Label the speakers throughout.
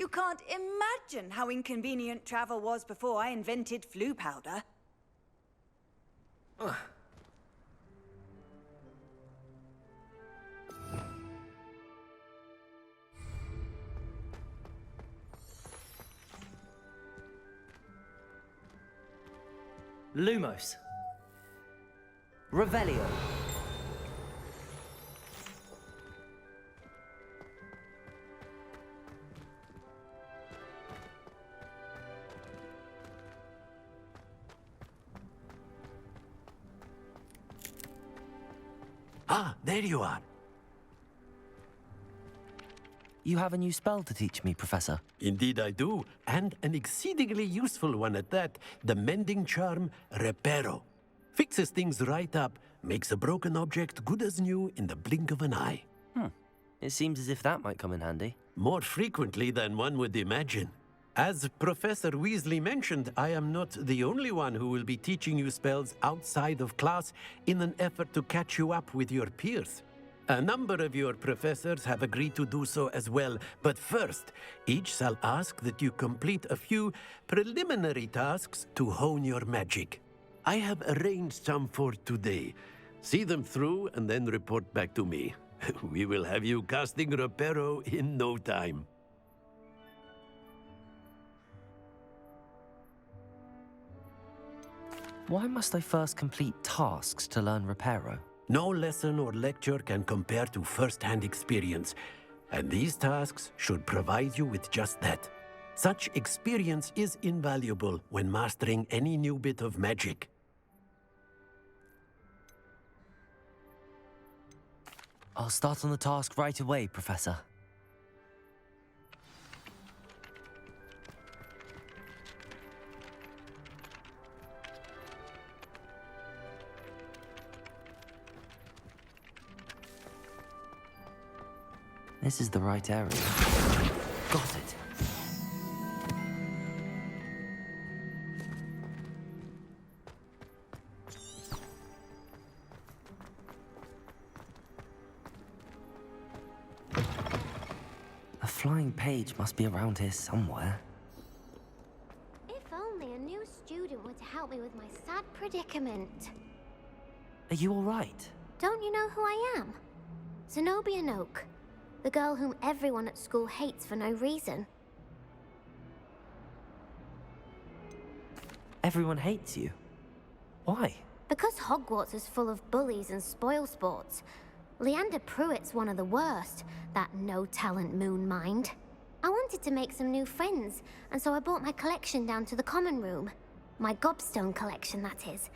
Speaker 1: You can't imagine how inconvenient travel was before I invented flu powder.
Speaker 2: Lumos. Revelio.
Speaker 3: Ah, there you are.
Speaker 2: You have a new spell to teach me, Professor.
Speaker 3: Indeed I do, and an exceedingly useful one at that. The mending charm, Reparo. Fixes things right up, makes a broken object good as new in the blink of an eye.
Speaker 2: It seems as if that might come in handy.
Speaker 3: More frequently than one would imagine. As Professor Weasley mentioned, I am not the only one who will be teaching you spells outside of class in an effort to catch you up with your peers. A number of your professors have agreed to do so as well, but first, each shall ask that you complete a few preliminary tasks to hone your magic. I have arranged some for today. See them through and then report back to me. We will have you casting Reparo in no time.
Speaker 2: Why must I first complete tasks to learn Reparo?
Speaker 3: No lesson or lecture can compare to first-hand experience, and these tasks should provide you with just that. Such experience is invaluable when mastering any new bit of magic.
Speaker 2: I'll start on the task right away, Professor. This is the right area. Got it. A flying page must be around here somewhere.
Speaker 4: If only a new student were to help me with my sad predicament.
Speaker 2: Are you all right?
Speaker 4: Don't you know who I am? Zenobia Noak. The girl whom everyone at school hates for no reason.
Speaker 2: Everyone hates you. Why?
Speaker 4: Because Hogwarts is full of bullies and spoilsports. Leander Pruitt's one of the worst, that no-talent moon mind. I wanted to make some new friends, and so I brought my collection down to the common room. My gobstone collection, that is.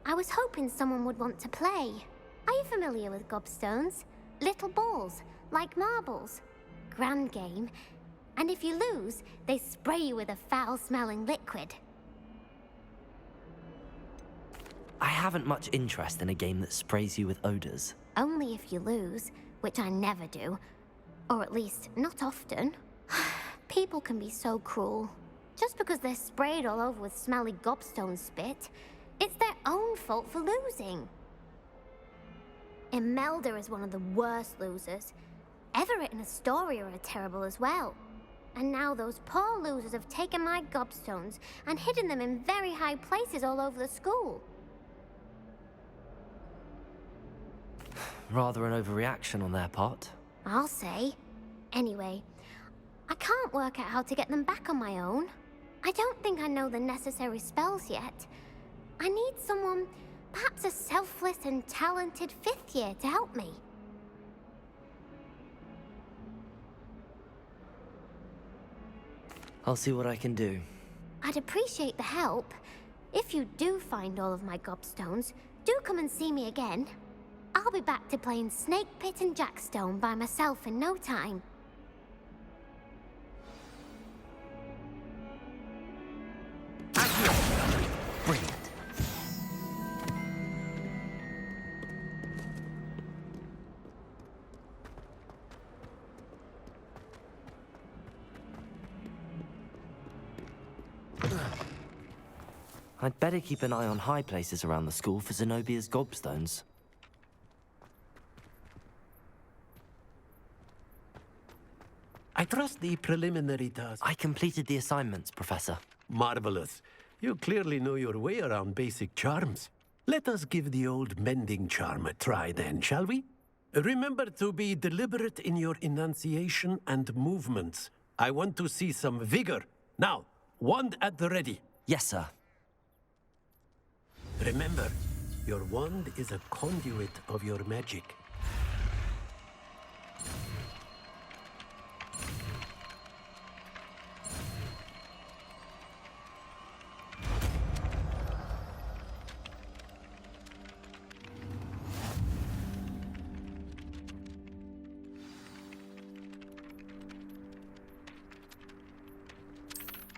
Speaker 4: I was hoping someone would want to play. Are you familiar with gobstones? Little balls, like marbles. Grand game. And if you lose, they spray you with a foul-smelling liquid.
Speaker 2: I haven't much interest in a game that sprays you with odors.
Speaker 4: Only if you lose, which I never do. Or at least, not often. People can be so cruel. Just because they're sprayed all over with smelly gobstone spit, it's their own fault for losing. Imelda is one of the worst losers. Everett and Astoria are terrible as well. And now those poor losers have taken my gobstones and hidden them in very high places all over the school.
Speaker 2: Rather an overreaction on their part.
Speaker 4: I'll say. Anyway, I can't work out how to get them back on my own. I don't think I know the necessary spells yet. I need someone, perhaps a selfless and talented fifth year to help me.
Speaker 2: I'll see what I can do.
Speaker 4: I'd appreciate the help. If you do find all of my gobstones, do come and see me again. I'll be back to playing Snake Pit and Jackstone by myself in no time.
Speaker 2: Brilliant. I'd better keep an eye on high places around the school for Zenobia's gobstones.
Speaker 3: I trust the preliminary task.
Speaker 2: I completed the assignments, Professor.
Speaker 3: Marvelous. You clearly know your way around basic charms. Let us give the old mending charm a try then, shall we? Remember to be deliberate in your enunciation and movements. I want to see some vigor. Now, wand at the ready.
Speaker 2: Yes, sir.
Speaker 3: Remember, your wand is a conduit of your magic.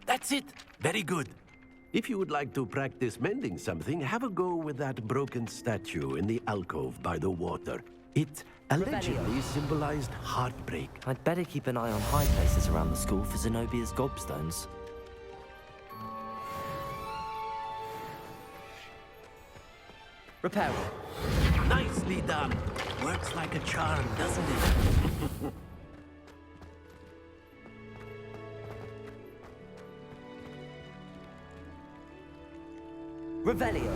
Speaker 3: That's it! Very good. If you would like to practice mending something, have a go with that broken statue in the alcove by the water. It allegedly symbolized heartbreak.
Speaker 2: I'd better keep an eye on high places around the school for Zenobia's gobstones. Repair it.
Speaker 3: Nicely done! Works like a charm, doesn't it?
Speaker 2: Revelio.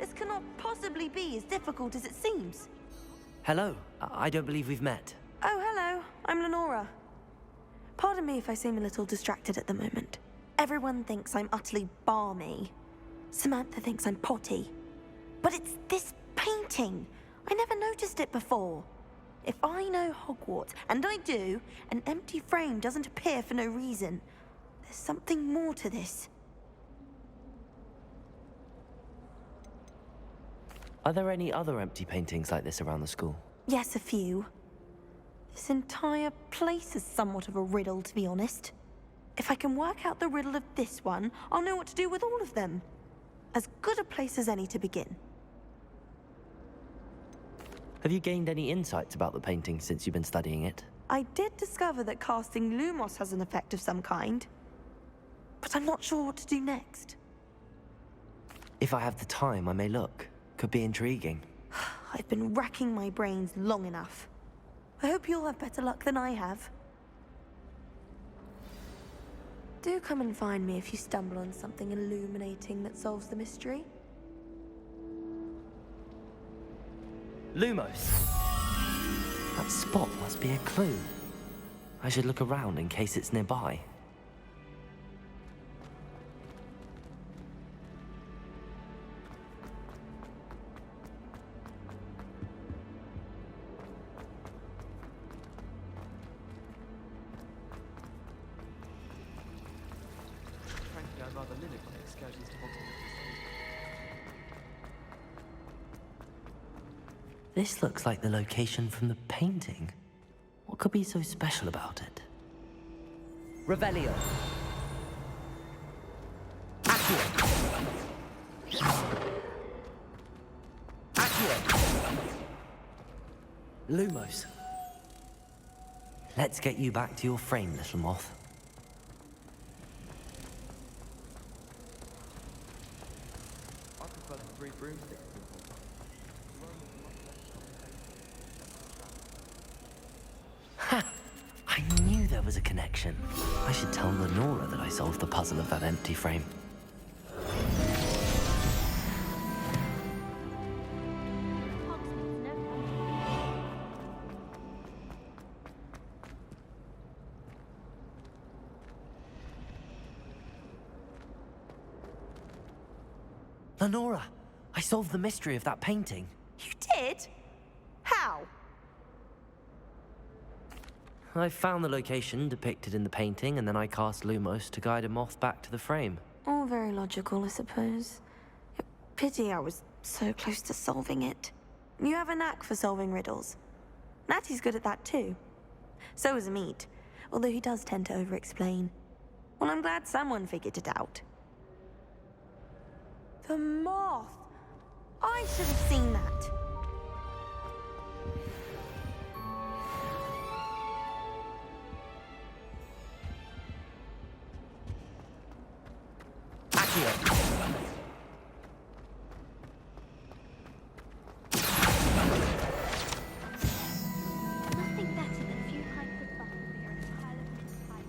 Speaker 5: This cannot possibly be as difficult as it seems.
Speaker 2: Hello. I don't believe we've met.
Speaker 5: Oh, hello. I'm Lenora. Pardon me if I seem a little distracted at the moment. Everyone thinks I'm utterly balmy. Samantha thinks I'm potty. But it's this painting. I never noticed it before. If I know Hogwarts, and I do, an empty frame doesn't appear for no reason. There's something more to this.
Speaker 2: Are there any other empty paintings like this around the school?
Speaker 5: Yes, a few. This entire place is somewhat of a riddle, to be honest. If I can work out the riddle of this one, I'll know what to do with all of them. As good a place as any to begin.
Speaker 2: Have you gained any insights about the painting since you've been studying it?
Speaker 5: I did discover that casting Lumos has an effect of some kind. But I'm not sure what to do next.
Speaker 2: If I have the time, I may look. Could be intriguing.
Speaker 5: I've been racking my brains long enough. I hope you'll have better luck than I have. Do come and find me if you stumble on something illuminating that solves the mystery.
Speaker 2: Lumos. That spot must be a clue. I should look around in case it's nearby. This looks like the location from the painting. What could be so special about it? Revelio. Accio. Accio. Lumos. Let's get you back to your frame, little moth.
Speaker 6: I prefer the 3 broomsticks.
Speaker 2: I knew there was a connection. I should tell Lenora that I solved the puzzle of that empty frame. Lenora, I solved the mystery of that painting.
Speaker 5: You did? How?
Speaker 2: I found the location depicted in the painting, and then I cast Lumos to guide a moth back to the frame.
Speaker 5: All very logical, I suppose. Pity I was so close to solving it. You have a knack for solving riddles. Natty's good at that too. So is Amit, although he does tend to over-explain. Well, I'm glad someone figured it out. The moth! I should have seen that.
Speaker 4: Nothing better than a few pints of butterbeer and a pile of mince pie.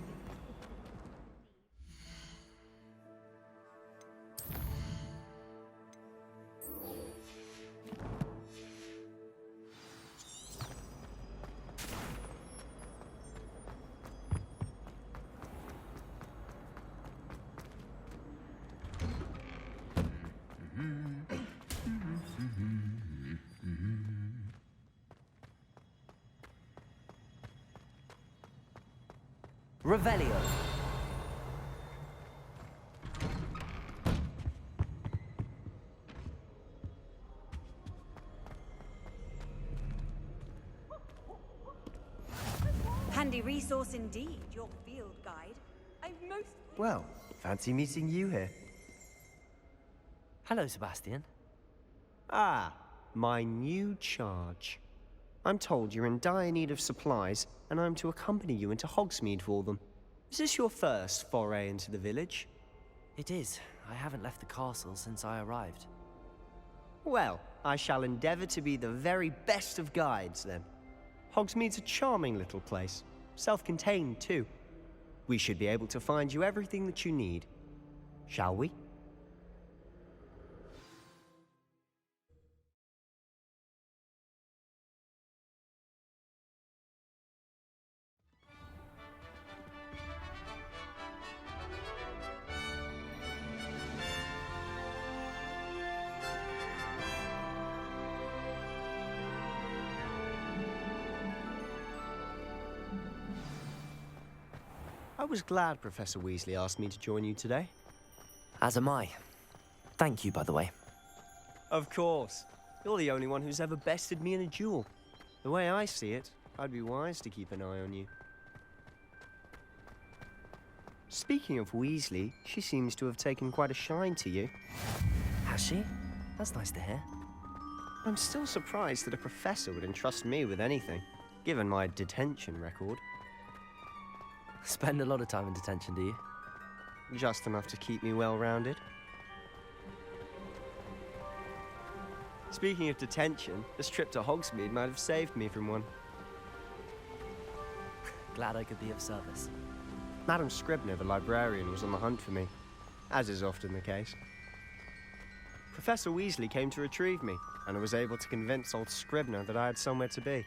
Speaker 2: Revelio.
Speaker 1: Handy resource indeed, your field guide.
Speaker 7: Well, fancy meeting you here.
Speaker 2: Hello, Sebastian.
Speaker 7: Ah, my new charge. I'm told you're in dire need of supplies, and I'm to accompany you into Hogsmeade for them. Is this your first foray into the village?
Speaker 2: It is. I haven't left the castle since I arrived.
Speaker 7: Well, I shall endeavor to be the very best of guides, then. Hogsmeade's a charming little place. Self-contained, too. We should be able to find you everything that you need. Shall we? I was glad Professor Weasley asked me to join you today.
Speaker 2: As am I. Thank you, by the way.
Speaker 7: Of course. You're the only one who's ever bested me in a duel. The way I see it, I'd be wise to keep an eye on you. Speaking of Weasley, she seems to have taken quite a shine to you.
Speaker 2: Has she? That's nice to hear.
Speaker 7: I'm still surprised that a professor would entrust me with anything, given my detention record.
Speaker 2: Spend a lot of time in detention, do you?
Speaker 7: Just enough to keep me well-rounded. Speaking of detention, this trip to Hogsmeade might have saved me from one.
Speaker 2: Glad I could be of service.
Speaker 7: Madam Scribner, the librarian, was on the hunt for me, as is often the case. Professor Weasley came to retrieve me, and I was able to convince old Scribner that I had somewhere to be.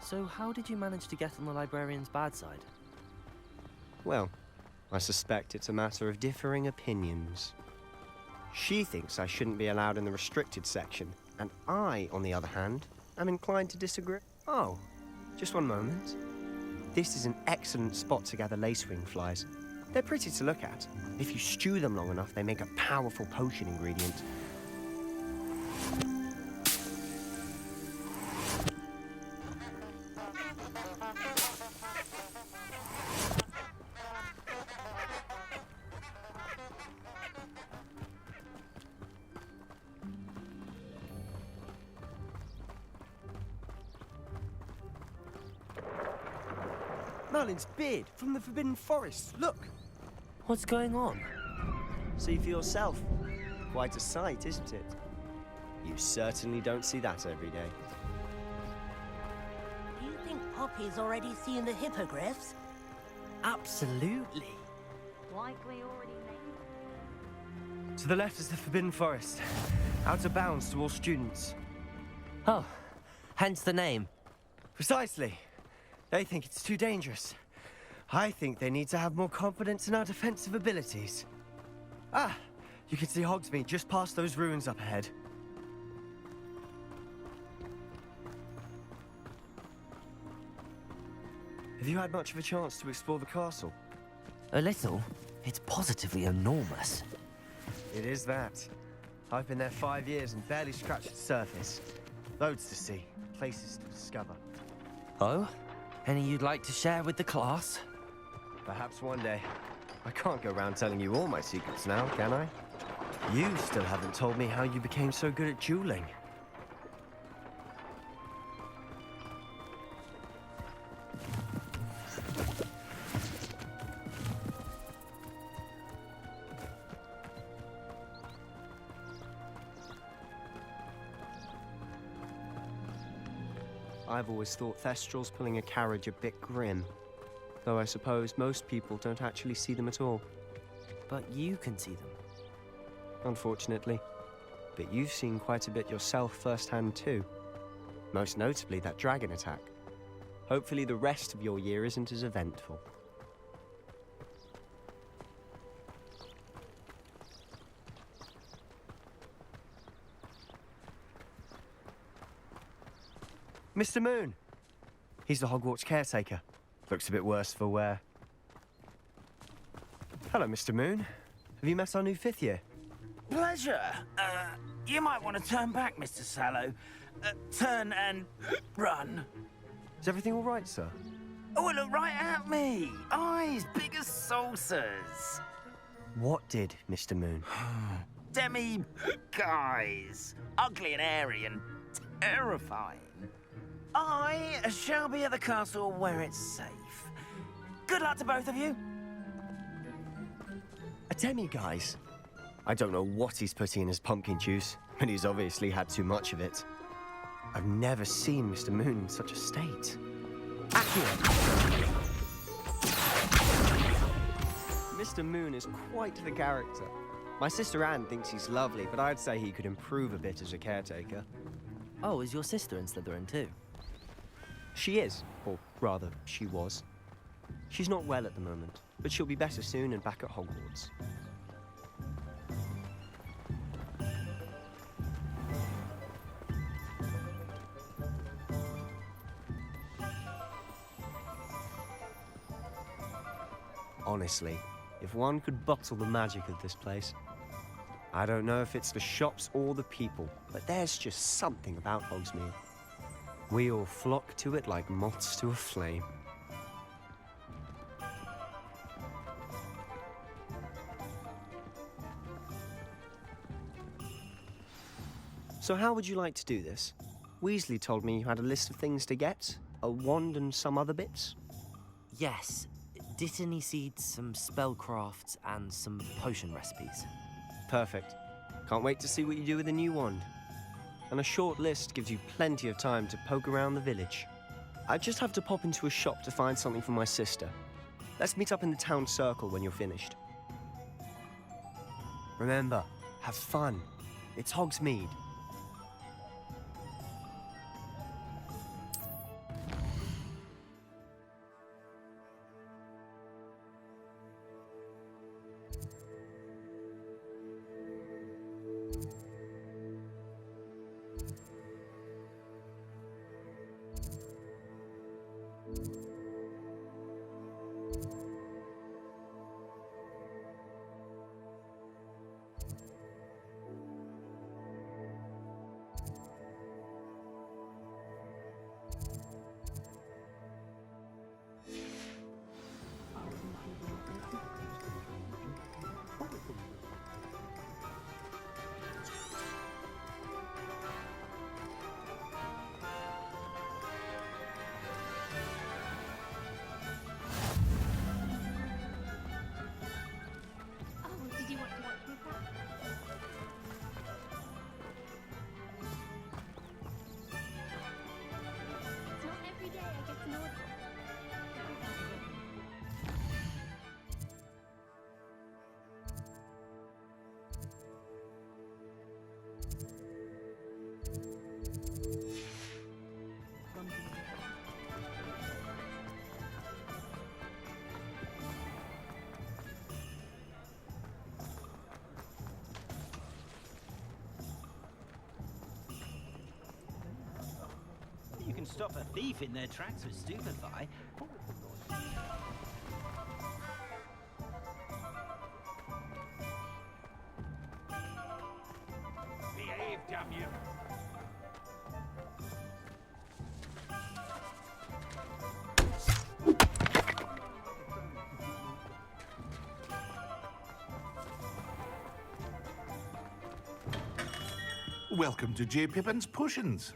Speaker 2: So how did you manage to get on the librarian's bad side?
Speaker 7: Well, I suspect it's a matter of differing opinions. She thinks I shouldn't be allowed in the restricted section, and I, on the other hand, am inclined to disagree. Oh, just one moment. This is an excellent spot to gather lacewing flies. They're pretty to look at. If you stew them long enough, they make a powerful potion ingredient. Merlin's beard from the Forbidden Forest. Look!
Speaker 2: What's going on?
Speaker 7: See for yourself. Quite a sight, isn't it? You certainly don't see that every day.
Speaker 8: Do you think Poppy's already seen the hippogriffs?
Speaker 2: Absolutely.
Speaker 4: Likely already made.
Speaker 7: To the left is the Forbidden Forest. Out of bounds to all students.
Speaker 2: Oh, hence the name.
Speaker 7: Precisely. They think it's too dangerous. I think they need to have more confidence in our defensive abilities. Ah, you can see Hogsmeade just past those ruins up ahead. Have you had much of a chance to explore the castle?
Speaker 2: A little. It's positively enormous.
Speaker 7: It is that. I've been there 5 years and barely scratched the surface. Loads to see, places to discover.
Speaker 2: Oh? Any you'd like to share with the class?
Speaker 7: Perhaps one day. I can't go around telling you all my secrets now, can I? You still haven't told me how you became so good at dueling. I've always thought Thestrals pulling a carriage a bit grim. Though I suppose most people don't actually see them at all.
Speaker 2: But you can see them.
Speaker 7: Unfortunately. But you've seen quite a bit yourself firsthand too. Most notably that dragon attack. Hopefully the rest of your year isn't as eventful. Mr. Moon! He's the Hogwarts caretaker. Looks a bit worse for wear. Hello, Mr. Moon. Have you met our new 5th year?
Speaker 9: Pleasure. You might want to turn back, Mr. Sallow. Turn and run.
Speaker 7: Is everything all right, sir?
Speaker 9: Oh, look right at me. Eyes big as saucers.
Speaker 7: What did, Mr. Moon?
Speaker 9: Demi guys. Ugly and airy and terrifying. I shall be at the castle where it's safe. Good luck to both of you.
Speaker 7: A demi-guise? I don't know what he's putting in his pumpkin juice, but he's obviously had too much of it. I've never seen Mr. Moon in such a state. Accio! Mr. Moon is quite the character. My sister Anne thinks he's lovely, but I'd say he could improve a bit as a caretaker.
Speaker 2: Oh, is your sister in Slytherin too?
Speaker 7: She is, or rather, she was. She's not well at the moment, but she'll be better soon and back at Hogwarts. Honestly, if one could bottle the magic of this place. I don't know if it's the shops or the people, but there's just something about Hogsmeade. We all flock to it like moths to a flame. So how would you like to do this? Weasley told me you had a list of things to get, a wand and some other bits.
Speaker 2: Yes. Dittany seeds, some spellcrafts, and some potion recipes.
Speaker 7: Perfect. Can't wait to see what you do with the new wand. And a short list gives you plenty of time to poke around the village. I just have to pop into a shop to find something for my sister. Let's meet up in the town circle when you're finished. Remember, have fun. It's Hogsmeade.
Speaker 9: You can stop a thief in their tracks with stupefy.
Speaker 10: welcome to J. Pippin's Potions.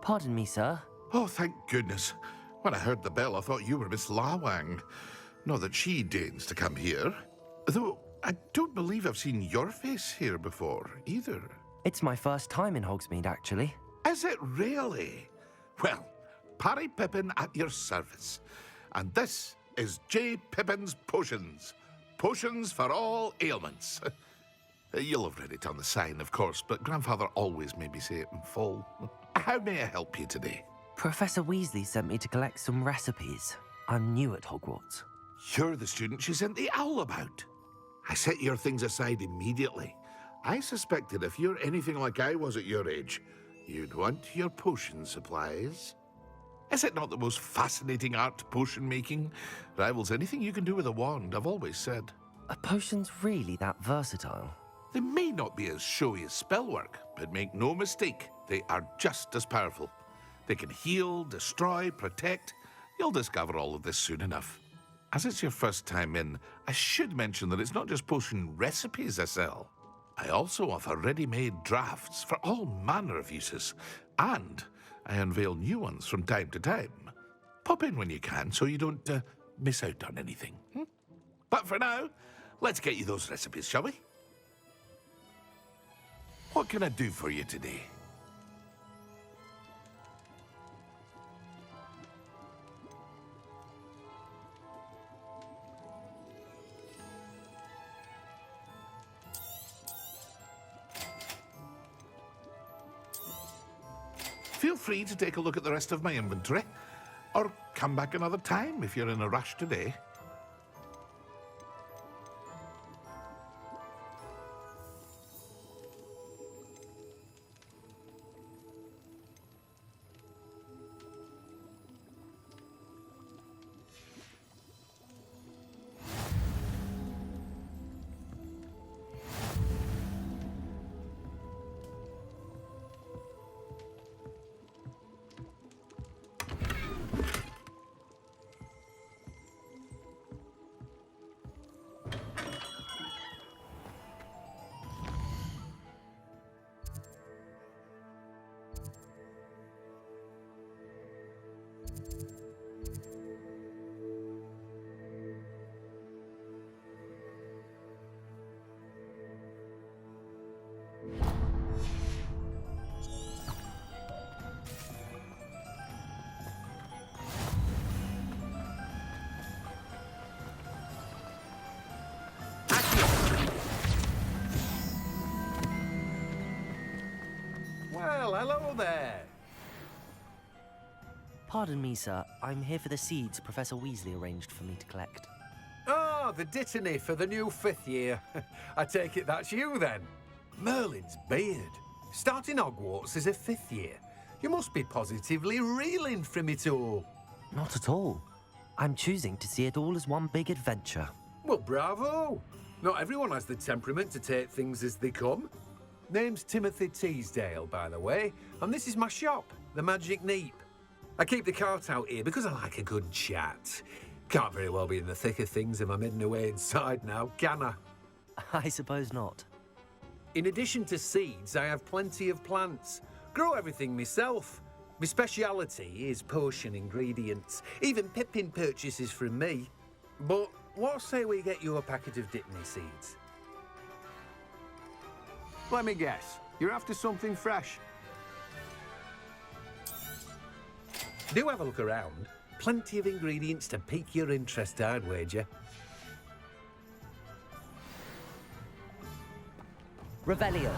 Speaker 2: Pardon me, sir.
Speaker 10: Oh, thank goodness. When I heard the bell, I thought you were Miss Lawang. Not that she deigns to come here. Though, I don't believe I've seen your face here before, either.
Speaker 2: It's my first time in Hogsmeade, actually.
Speaker 10: Is it really? Well, Parry Pippin at your service. And this is J. Pippin's Potions. Potions for all ailments. You'll have read it on the sign, of course, but Grandfather always made me say it in full. How may I help you today?
Speaker 2: Professor Weasley sent me to collect some recipes. I'm new at Hogwarts.
Speaker 10: You're the student she sent the owl about. I set your things aside immediately. I suspected if you're anything like I was at your age, you'd want your potion supplies. Is it not the most fascinating art, potion making? Rivals anything you can do with a wand, I've always said.
Speaker 2: Are potions really that versatile?
Speaker 10: They may not be as showy as spellwork, but make no mistake, they are just as powerful. They can heal, destroy, protect. You'll discover all of this soon enough. As it's your first time in, I should mention that it's not just potion recipes I sell. I also offer ready-made drafts for all manner of uses, and I unveil new ones from time to time. Pop in when you can so you don't miss out on anything. But for now, let's get you those recipes, shall we? What can I do for you today? Feel free to take a look at the rest of my inventory, or come back another time if you're in a rush today.
Speaker 3: Well, hello there.
Speaker 2: Pardon me, sir. I'm here for the seeds Professor Weasley arranged for me to collect.
Speaker 3: Oh, the dittany for the new 5th year. I take it that's you, then. Merlin's beard. Starting Hogwarts as a 5th year. You must be positively reeling from it all.
Speaker 2: Not at all. I'm choosing to see it all as one big adventure.
Speaker 3: Well, bravo. Not everyone has the temperament to take things as they come. Name's Timothy Teasdale, by the way, and this is my shop, the Magic Neep. I keep the cart out here because I like a good chat. Can't very well be in the thick of things if I'm hidden away inside now, can I?
Speaker 2: I suppose not.
Speaker 3: In addition to seeds, I have plenty of plants. Grow everything myself. My speciality is potion ingredients. Even Pippin purchases from me. But what say we get you a packet of Dittany seeds?
Speaker 6: Let me guess. You're after something fresh.
Speaker 3: Do have a look around. Plenty of ingredients to pique your interest, I'd wager.
Speaker 2: Revelio.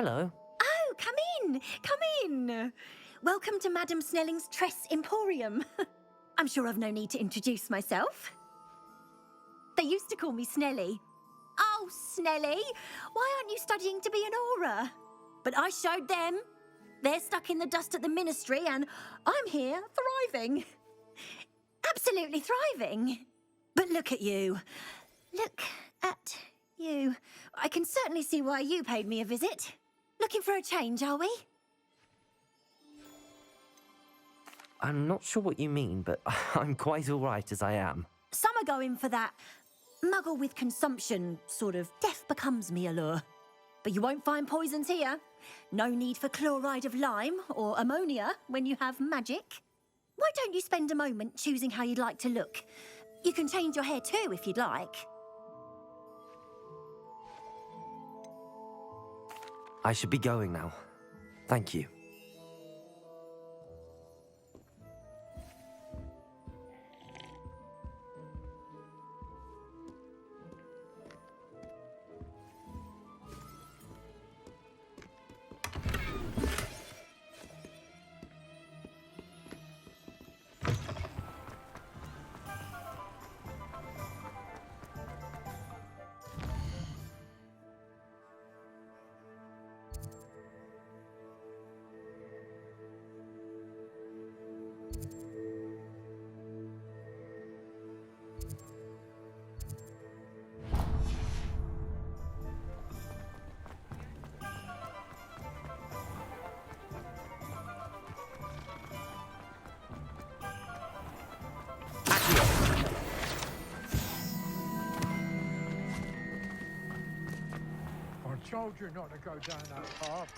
Speaker 2: Hello.
Speaker 11: Oh, come in! Come in! Welcome to Madame Snelling's Tress Emporium. I'm sure I've no need to introduce myself. They used to call me Snelly. Oh, Snelly, why aren't you studying to be an aura? But I showed them. They're stuck in the dust at the ministry, and I'm here thriving. Absolutely thriving. But look at you. Look at you. I can certainly see why you paid me a visit. Looking for a change, are we?
Speaker 2: I'm not sure what you mean, but I'm quite all right as I am.
Speaker 11: Some are going for that muggle with consumption, sort of death becomes me allure. But you won't find poisons here. No need for chloride of lime or ammonia when you have magic. Why don't you spend a moment choosing how you'd like to look? You can change your hair too if you'd like.
Speaker 2: I should be going now. Thank you.
Speaker 12: I told you not to go down that path.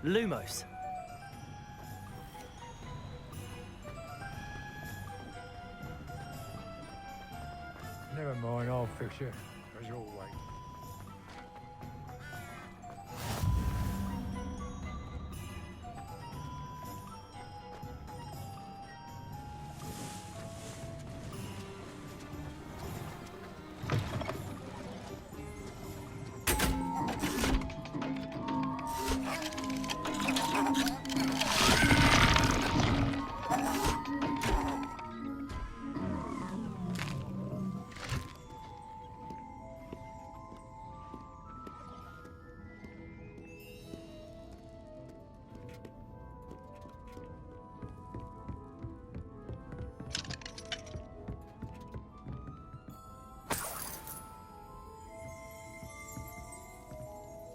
Speaker 2: Lumos.
Speaker 12: Never mind, I'll fix it, as always.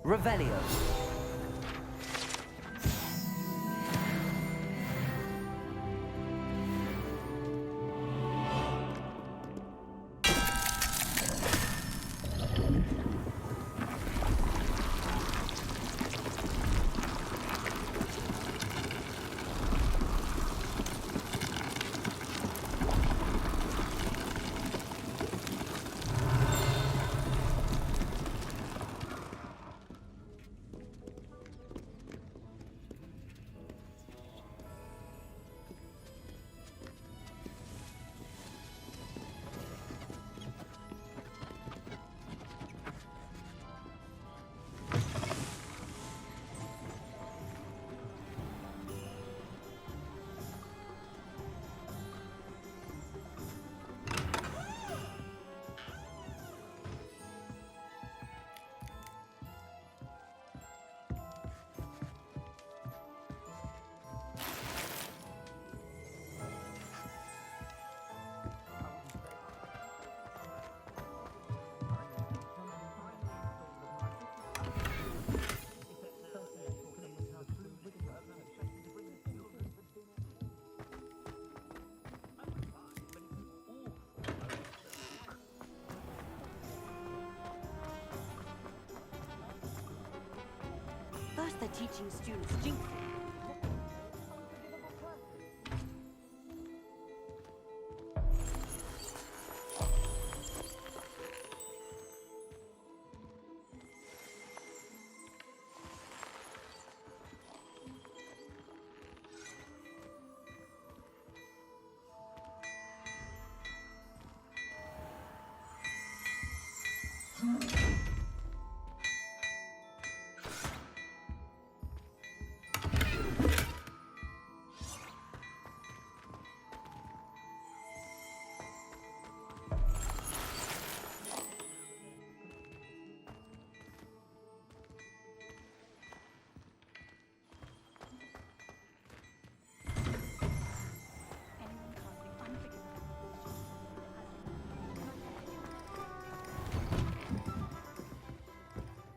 Speaker 2: Revelio.
Speaker 11: First they're teaching students jinx.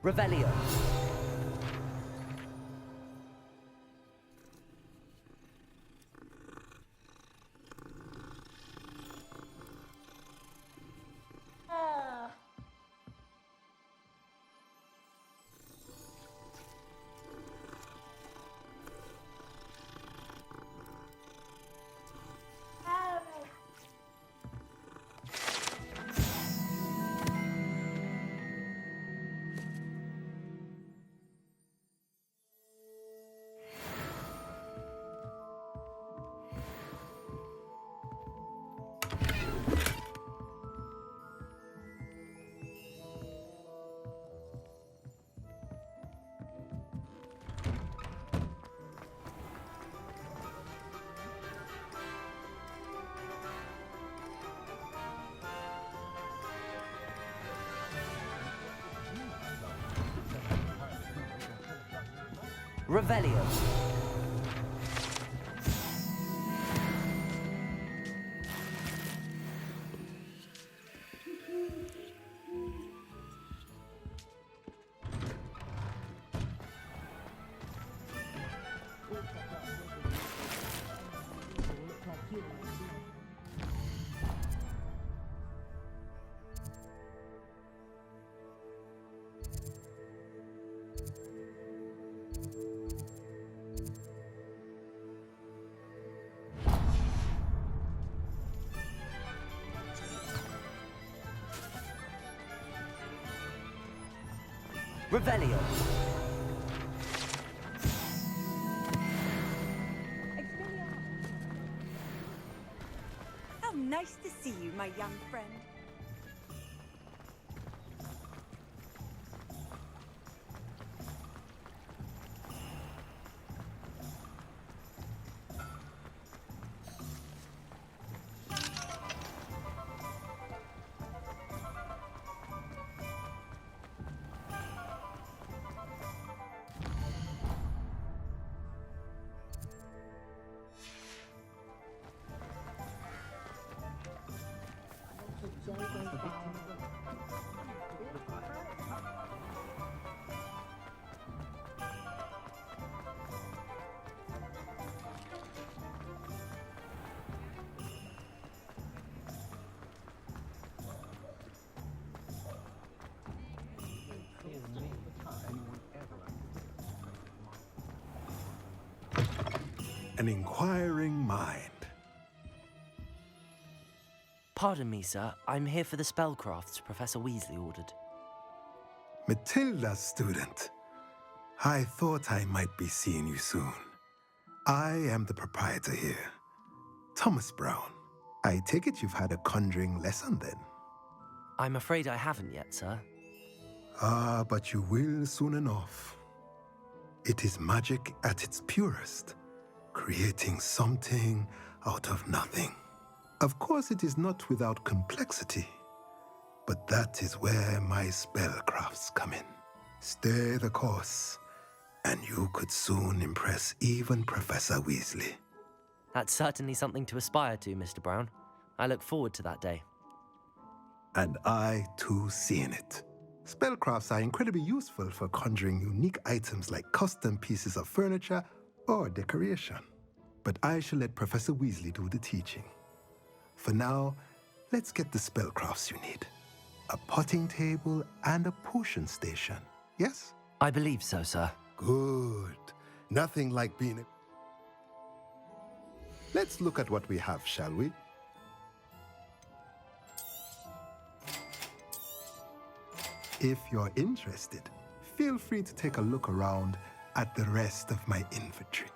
Speaker 2: Revelio. Revelio. Revelio.
Speaker 1: How nice to see you, my young friend.
Speaker 13: An inquiring mind.
Speaker 2: Pardon me, sir. I'm here for the spellcrafts Professor Weasley ordered.
Speaker 13: Matilda's student. I thought I might be seeing you soon. I am the proprietor here, Thomas Brown. I take it you've had a conjuring lesson then?
Speaker 2: I'm afraid I haven't yet, sir.
Speaker 13: Ah, but you will soon enough. It is magic at its purest, creating something out of nothing. Of course, it is not without complexity, but that is where my spellcrafts come in. Stay the course, and you could soon impress even Professor Weasley.
Speaker 2: That's certainly something to aspire to, Mr. Brown. I look forward to that day.
Speaker 13: And I, too, seeing it. Spellcrafts are incredibly useful for conjuring unique items like custom pieces of furniture or decoration. But I shall let Professor Weasley do the teaching. For now, let's get the spellcrafts you need. A potting table and a potion station, yes?
Speaker 2: I believe so, sir.
Speaker 13: Good. Nothing like being... Let's look at what we have, shall we? If you're interested, feel free to take a look around at the rest of my inventory.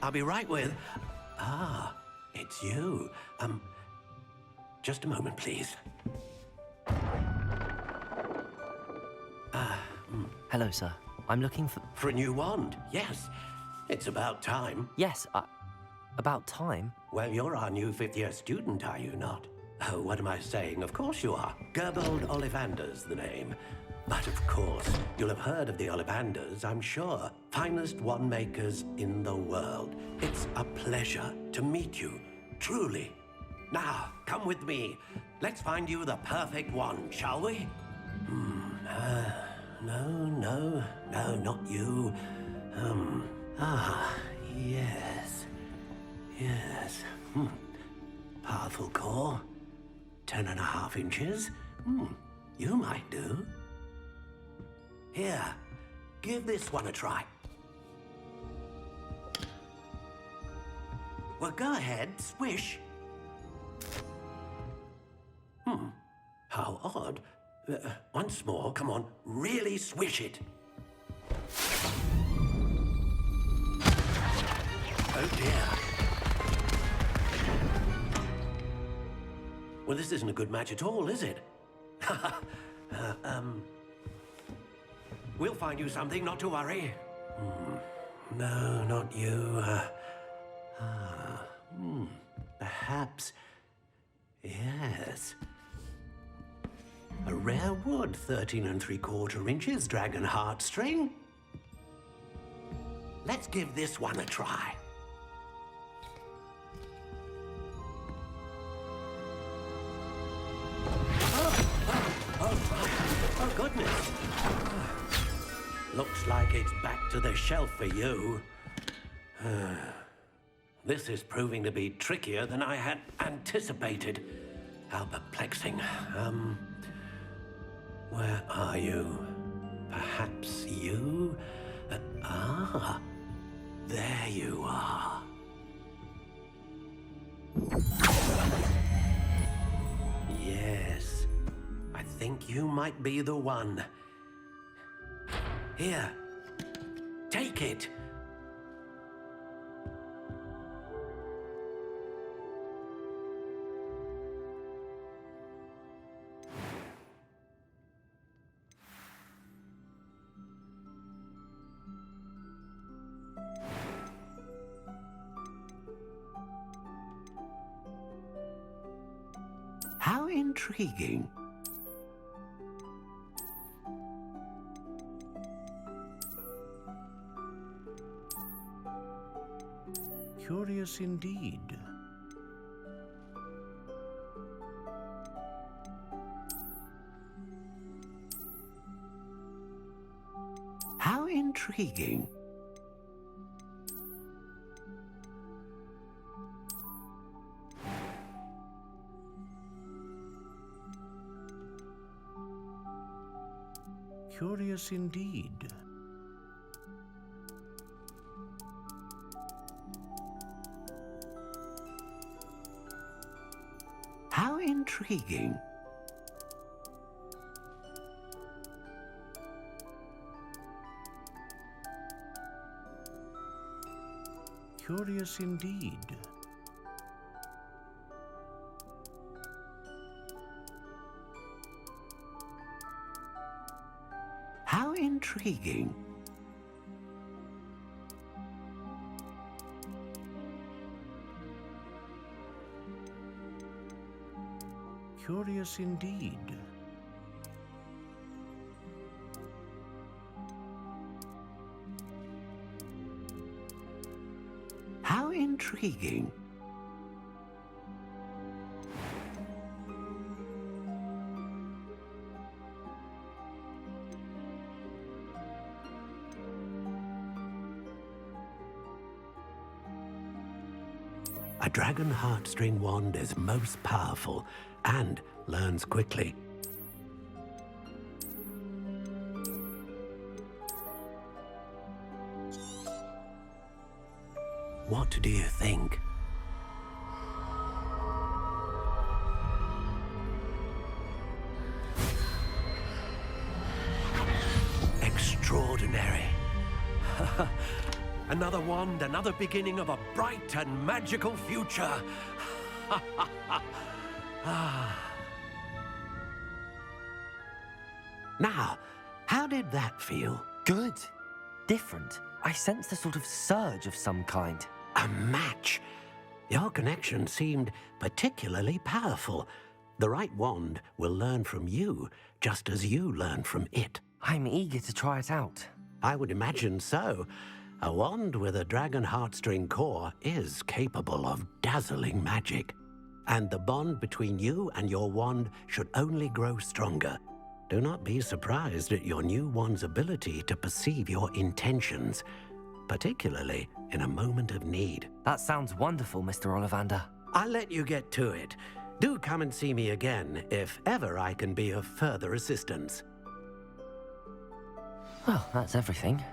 Speaker 3: I'll be right with... Ah, it's you. Just a moment, please.
Speaker 2: Hello, sir. I'm looking for...
Speaker 3: For a new wand, yes. It's about time.
Speaker 2: Yes, about time?
Speaker 3: Well, you're our new fifth-year student, are you not? Oh, what am I saying? Of course you are. Gerbold Ollivander's the name. But of course, you'll have heard of the Ollivanders, I'm sure. Finest wand makers in the world. It's a pleasure to meet you, truly. Now, come with me. Let's find you the perfect wand, shall we? No, not you. Yes. Powerful core. 10.5 inches. You might do. Here, give this one a try. Well, go ahead, swish. How odd. Once more, come on, really swish it. Oh dear. Well, this isn't a good match at all, is it? We'll find you something, not to worry. No, not you. Perhaps... Yes. A rare wood, 13 3/4 inches, dragon heartstring. Let's give this one a try. Oh, goodness. Looks like it's back to the shelf for you. This is proving to be trickier than I had anticipated. How perplexing. Where are you? Perhaps you? There you are. Yes, I think you might be the one. Here, take it. How intriguing.
Speaker 14: Curious indeed.
Speaker 3: How intriguing.
Speaker 14: Curious indeed.
Speaker 3: How intriguing.
Speaker 14: Curious indeed.
Speaker 3: How intriguing.
Speaker 14: Curious indeed.
Speaker 3: How intriguing. A dragon heartstring wand is most powerful and learns quickly. What do you think? Extraordinary. Another wand, another beginning of a bright and magical future. Now, how did that feel?
Speaker 2: Good. Different. I sensed a sort of surge of some kind.
Speaker 3: A match. Your connection seemed particularly powerful. The right wand will learn from you, just as you learn from it.
Speaker 2: I'm eager to try it out.
Speaker 3: I would imagine so. A wand with a dragon heartstring core is capable of dazzling magic. And the bond between you and your wand should only grow stronger. Do not be surprised at your new wand's ability to perceive your intentions, particularly in a moment of need.
Speaker 2: That sounds wonderful, Mr. Ollivander.
Speaker 3: I'll let you get to it. Do come and see me again if ever I can be of further assistance.
Speaker 2: Well, that's everything.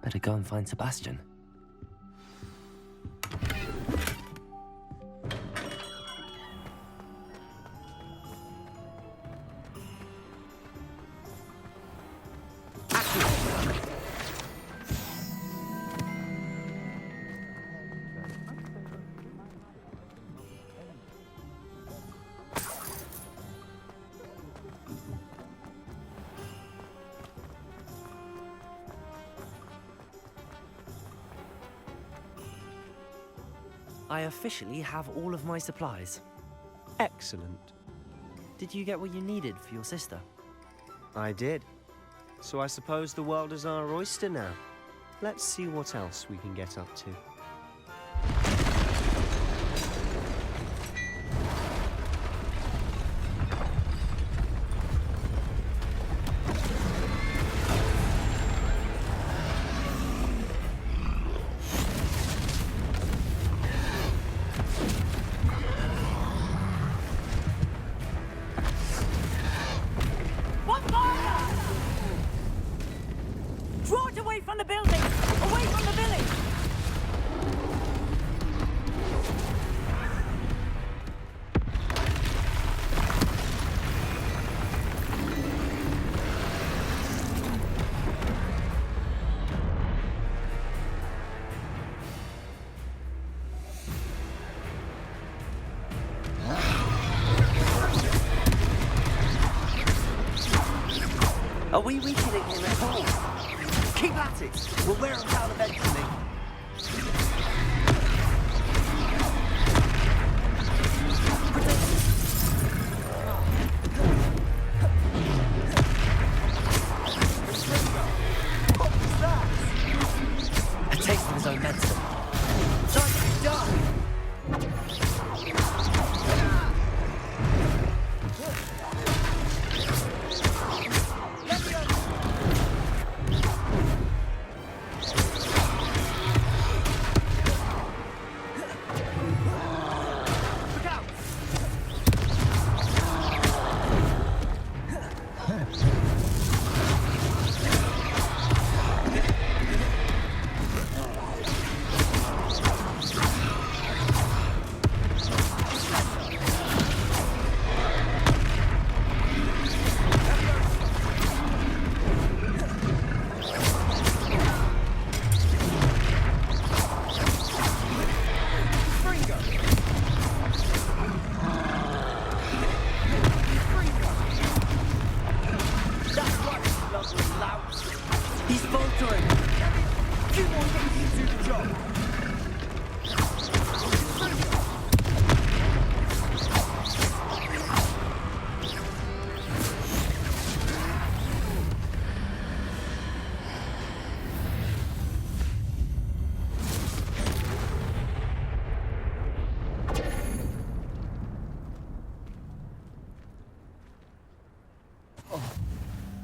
Speaker 2: Better go and find Sebastian. I officially have all of my supplies.
Speaker 7: Excellent.
Speaker 2: Did you get what you needed for your sister?
Speaker 7: I did. So I suppose the world is our oyster now. Let's see what else we can get up to.
Speaker 1: Draw it away from the building! Away from the village!
Speaker 2: Are we weakening him at all? Keep at it! We'll wear him down eventually. What was that? A taste of his own medicine. Nicely done! He's faltering. Few more things to do the job.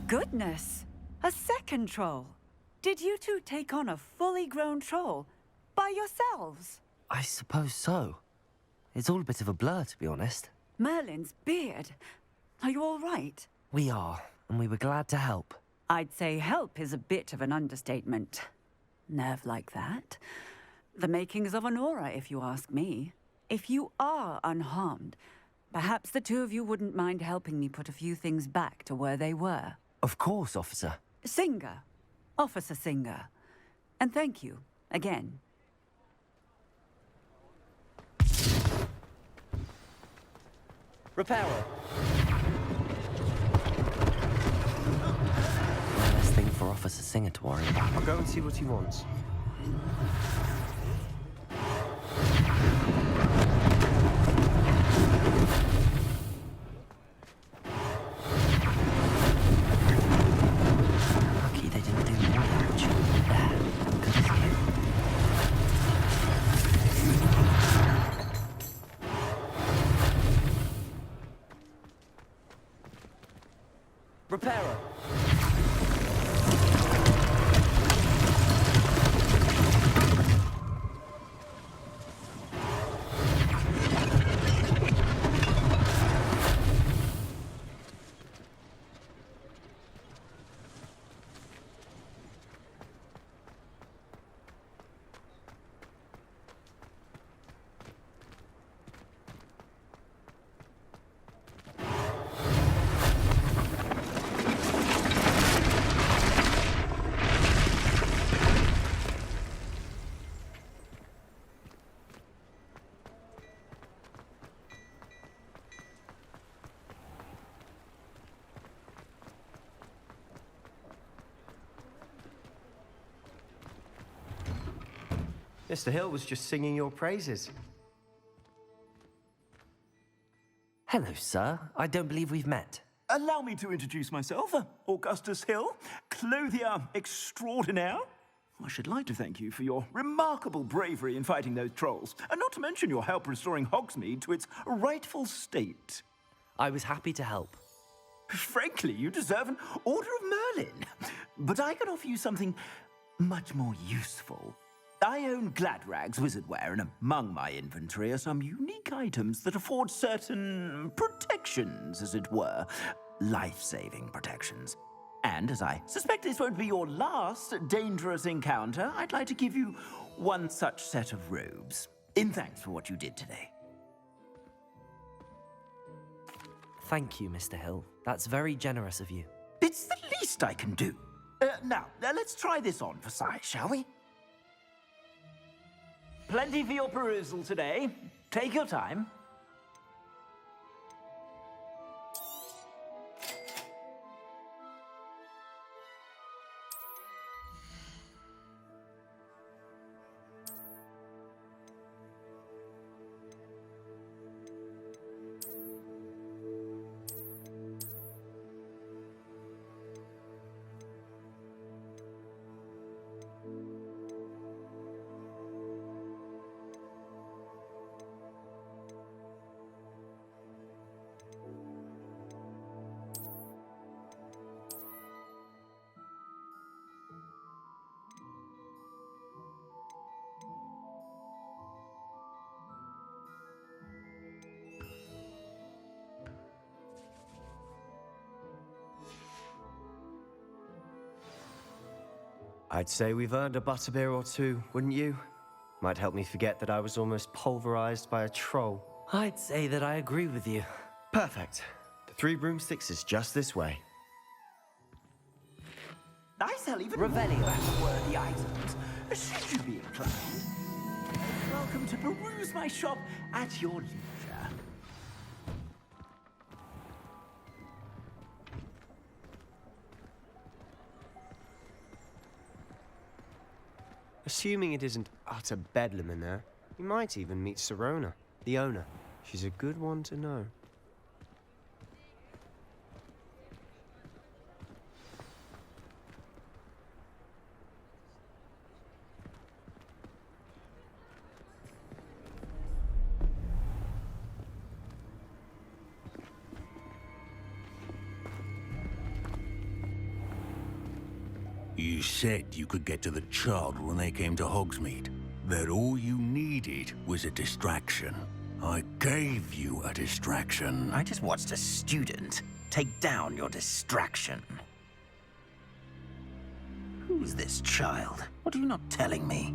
Speaker 1: Goodness! A second troll! Did you two take on a fully grown troll by yourselves?
Speaker 2: I suppose so. It's all a bit of a blur, to be honest.
Speaker 1: Merlin's beard. Are you all right?
Speaker 2: We are, and we were glad to help.
Speaker 1: I'd say help is a bit of an understatement. Nerve like that. The makings of an aura, if you ask me. If you are unharmed, perhaps the two of you wouldn't mind helping me put a few things back to where they were.
Speaker 2: Of course, officer.
Speaker 1: Singer. Officer Singer. And thank you, again,
Speaker 2: Repairer! One less thing for Officer Singer to worry about.
Speaker 7: I'll go and see what he wants.
Speaker 2: Lucky they didn't do more damage. There, good as new. Repairer!
Speaker 7: Mr. Hill was just singing your praises.
Speaker 2: Hello, sir. I don't believe we've met.
Speaker 15: Allow me to introduce myself, Augustus Hill, clothier extraordinaire. I should like to thank you for your remarkable bravery in fighting those trolls, and not to mention your help restoring Hogsmeade to its rightful state.
Speaker 2: I was happy to help.
Speaker 15: Frankly, you deserve an Order of Merlin. But I can offer you something much more useful. I own Gladrag's wizardware, and among my inventory are some unique items that afford certain protections, as it were. Life-saving protections. And as I suspect this won't be your last dangerous encounter, I'd like to give you one such set of robes, in thanks for what you did today.
Speaker 2: Thank you, Mr. Hill. That's very generous of you.
Speaker 15: It's the least I can do. Now, let's try this on for size, shall we? Plenty for your perusal today. Take your time.
Speaker 7: I'd say we've earned a butterbeer or two, wouldn't you? Might help me forget that I was almost pulverized by a troll.
Speaker 2: I'd say that I agree with you.
Speaker 7: Perfect. The 3 broomsticks is just this way.
Speaker 15: I sell even
Speaker 2: Revelio.
Speaker 15: more worthy items. Should you be inclined? Welcome to peruse my shop at your leisure.
Speaker 7: Assuming it isn't utter bedlam in there, you might even meet Serona, the owner. She's a good one to know.
Speaker 14: You said you could get to the child when they came to Hogsmeade. That all you needed was a distraction. I gave you a distraction.
Speaker 9: I just watched a student take down your distraction. Who's this child? What are you not telling me?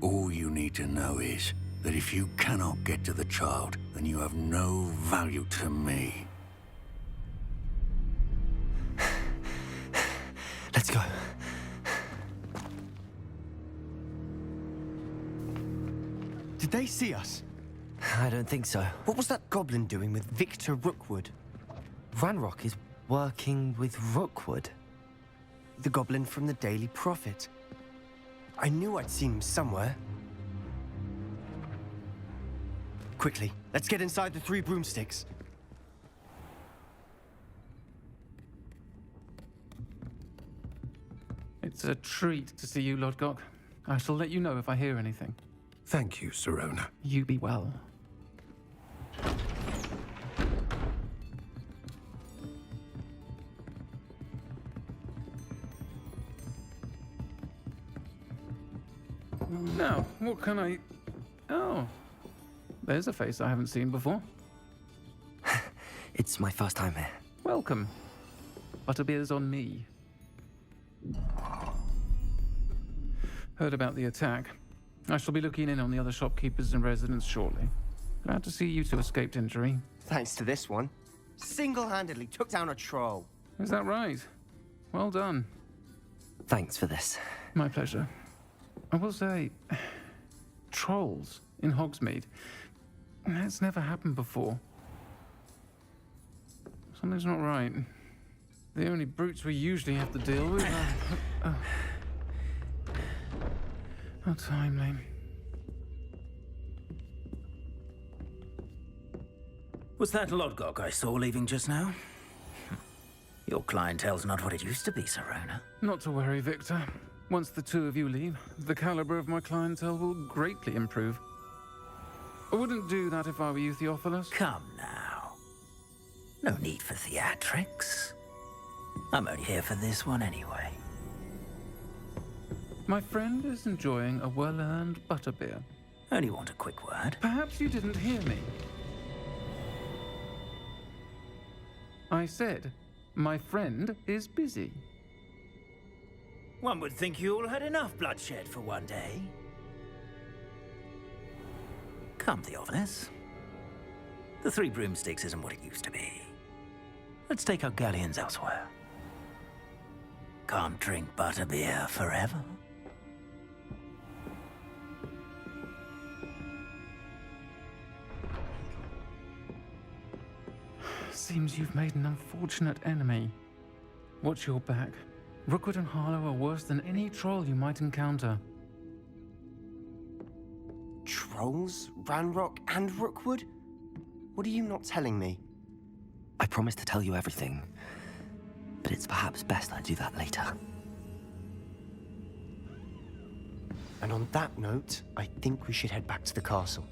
Speaker 14: All you need to know is that if you cannot get to the child, then you have no value to me.
Speaker 2: Let's go.
Speaker 7: Did they see us?
Speaker 2: I don't think so.
Speaker 7: What was that goblin doing with Victor Rookwood?
Speaker 2: Ranrock is working with Rookwood.
Speaker 7: The goblin from the Daily Prophet. I knew I'd seen him somewhere. Quickly, let's get inside the 3 broomsticks.
Speaker 16: It's a treat to see you, Lodgok. I shall let you know if I hear anything.
Speaker 13: Thank you, Serona.
Speaker 16: You be well. Now, what can I... Oh, there's a face I haven't seen before.
Speaker 2: It's my first time here.
Speaker 16: Welcome. Butterbeer's on me. Heard about the attack. I shall be looking in on the other shopkeepers and residents shortly. Glad to see you two escaped injury.
Speaker 7: Thanks to this one. Single-handedly took down a troll.
Speaker 16: Is that right? Well done.
Speaker 2: Thanks for this.
Speaker 16: My pleasure. I will say, trolls in Hogsmeade. That's never happened before. Something's not right. The only brutes we usually have to deal with are... How timely.
Speaker 15: Was that Lodgok I saw leaving just now? Your clientele's not what it used to be, Serona.
Speaker 16: Not to worry, Victor. Once the 2 of you leave, the caliber of my clientele will greatly improve. I wouldn't do that if I were you, Theophilus.
Speaker 15: Come now. No need for theatrics. I'm only here for this one anyway.
Speaker 16: My friend is enjoying a well-earned butterbeer.
Speaker 15: Only want a quick word.
Speaker 16: Perhaps you didn't hear me. I said, my friend is busy.
Speaker 15: One would think you all had enough bloodshed for one day. Come, Theophilus. The 3 broomsticks isn't what it used to be. Let's take our galleons elsewhere. Can't drink butterbeer forever.
Speaker 16: Seems you've made an unfortunate enemy. Watch your back. Rookwood and Harlow are worse than any troll you might encounter.
Speaker 7: Trolls? Ranrock and Rookwood? What are you not telling me?
Speaker 2: I promise to tell you everything, but it's perhaps best I do that later.
Speaker 7: And on that note, I think we should head back to the castle.